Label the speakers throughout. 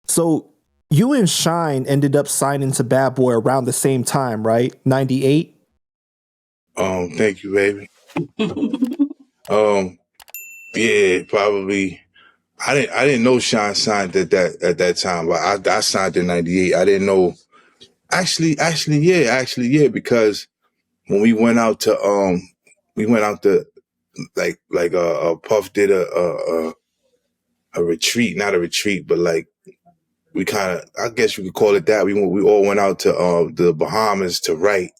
Speaker 1: So you and Shyne ended up signing to Bad Boy around the same time, right? 98?
Speaker 2: Thank you, baby. Yeah, probably. I didn't know Shyne signed at that time, but I signed in '98. I didn't know. Actually, yeah, because when we went out to Puff did a retreat, not a retreat, but like we kind of, I guess you could call it that. We all went out to the Bahamas to write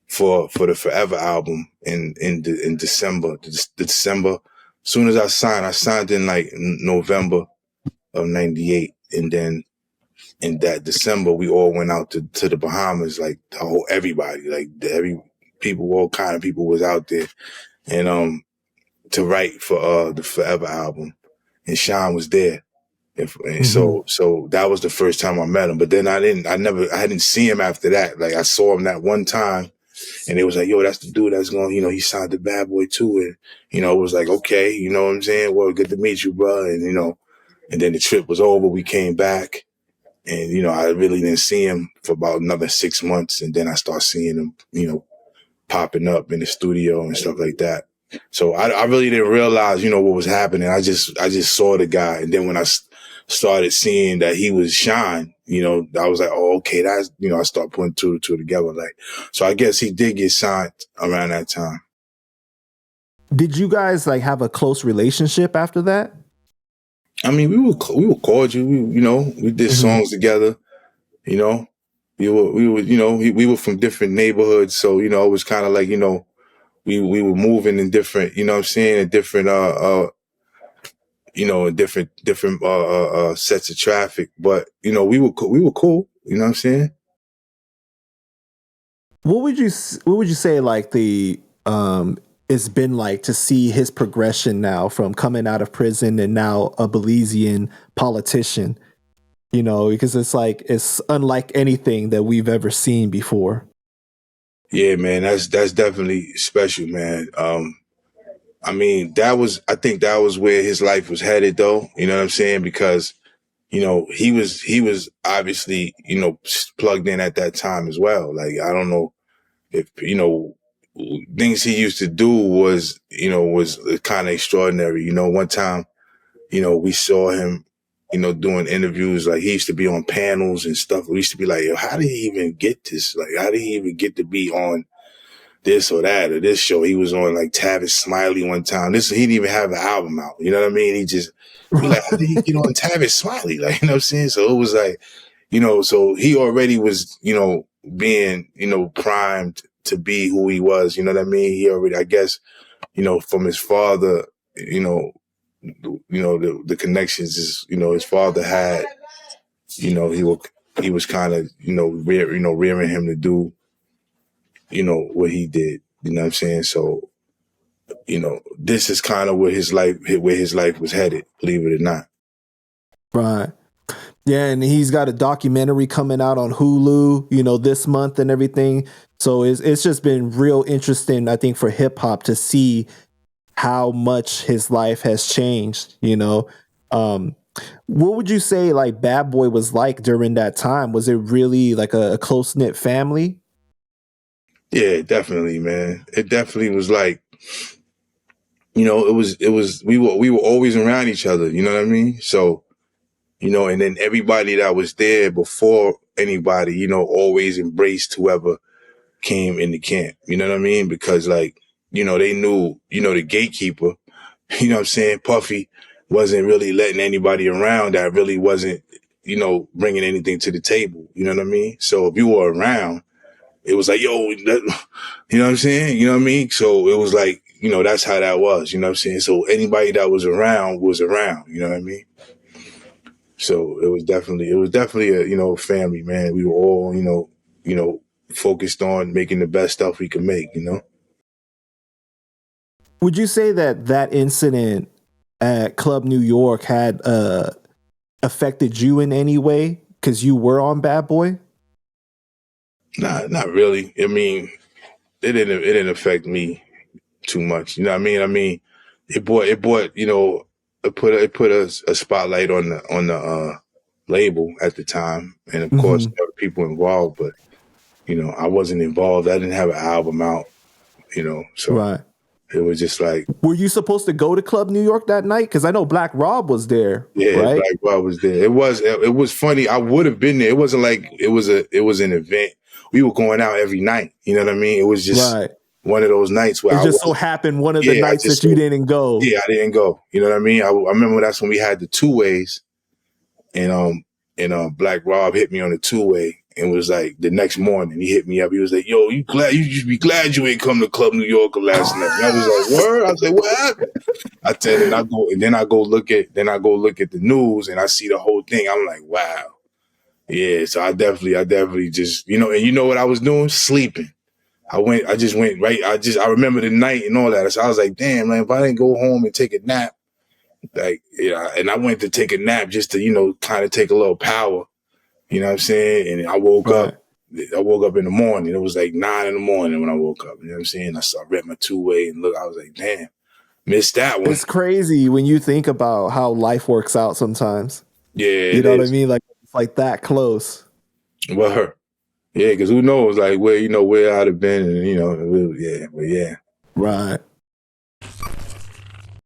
Speaker 2: for the Forever album in December. December. As soon as I signed in like November of '98, and then in that December we all went out to the Bahamas, like everybody, like every people, all kind of people was out there, and to write for the Forever album, and Shyne was there. And so that was the first time I met him. But then I didn't see him after that. Like I saw him that one time, and it was like, yo, that's the dude that's going, he signed the Bad Boy too. And, it was like, okay, you know what I'm saying? Well, good to meet you, bro. And, and then the trip was over. We came back, and, I really didn't see him for about another 6 months. And then I started seeing him, popping up in the studio and stuff like that. So I really didn't realize, what was happening. I just saw the guy. And then when I started seeing that he was Shyne, I was like, oh, okay, that's, I started putting two and two together. Like, so I guess he did get signed around that time.
Speaker 1: Did you guys like have a close relationship after that?
Speaker 2: I mean, we were cordial. We did songs together. We were from different neighborhoods, so it was kind of like we were moving in different, in different different sets of traffic. But we were cool. You know what I'm saying?
Speaker 1: What would you say like the it's been like to see his progression now from coming out of prison and now a Belizean politician? Because it's unlike anything that we've ever seen before.
Speaker 2: Yeah, man, that's definitely special, man. I mean, I think that was where his life was headed, though. You know what I'm saying? Because he was obviously plugged in at that time as well. Like, I don't know if things he used to do was kind of extraordinary. One time, we saw him, doing interviews. Like, he used to be on panels and stuff. We used to be like, yo, how did he even get this? Like, how did he even get to be on this or that or this show? He was on like Tavis Smiley one time. He didn't even have an album out. You know what I mean? He just be like, how did he get on Tavis Smiley? Like, you know what I'm saying? So it was like, so he already was, being, primed to be who he was. You know what I mean? He already, I guess, from his father, the connections is, his father had, he was kind of, rearing him to do, what he did. You know what I'm saying? So, this is kind of where his life was headed, believe it or not.
Speaker 1: Right. Yeah, and he's got a documentary coming out on Hulu, this month and everything. So it's just been real interesting, I think, for hip hop to see how much his life has changed. What would you say like Bad Boy was like during that time? Was it really like a close knit family?
Speaker 2: Yeah, definitely, man. It definitely was like, it was we were always around each other. You know what I mean? So, and then everybody that was there before anybody, always embraced whoever came in the camp. You know what I mean? Because like, they knew, the gatekeeper, you know what I'm saying? Puffy wasn't really letting anybody around that really wasn't, bringing anything to the table. You know what I mean? So if you were around, it was like, yo, you know what I'm saying? You know what I mean? So it was like, that's how that was, you know what I'm saying? So anybody that was around, you know what I mean? So it was definitely a, family, man. We were all, focused on making the best stuff we could make,
Speaker 1: Would you say that incident at Club New York had affected you in any way because you were on Bad Boy?
Speaker 2: Nah, not really. I mean, it didn't affect me too much. You know what I mean? I mean, it brought, it put a spotlight on the label at the time, and of course there were people involved, but I wasn't involved. I didn't have an album out, so
Speaker 1: Right.
Speaker 2: it was just like,
Speaker 1: were you supposed to go to Club New York that night? Because I know Black Rob was there.
Speaker 2: yeah,
Speaker 1: right?
Speaker 2: Black Rob was there. It was funny. I would have been there. It wasn't like it was an event. We were going out every night. You know what I mean? It was just one of those nights where
Speaker 1: it just so happened one of the nights that you didn't go.
Speaker 2: Yeah, I didn't go. You know what I mean? I remember that's when we had the 2-ways, and Black Rob hit me on the 2-way, and was like the next morning he hit me up. He was like, "Yo, you should be glad you ain't come to Club New York last night." And I was like, "Word?" I was like, "What happened?" I tell you, and I go look at the news, and I see the whole thing. I'm like, "Wow, yeah." So I definitely just and you know what I was doing? Sleeping. I just went right. I remember the night and all that. So I was like, "Damn, man, if I didn't go home and take a nap, and I went to take a nap just to kind of take a little power." You know what I'm saying? And I woke up in the morning. It was like 9 in the morning when I woke up. You know what I'm saying? I read my 2-way and look, I was like, damn, missed that one.
Speaker 1: It's crazy when you think about how life works out sometimes.
Speaker 2: Yeah.
Speaker 1: You know what I mean? Like, it's like that close.
Speaker 2: Well, yeah, because who knows, like, where I'd have been, and, but yeah.
Speaker 1: Right.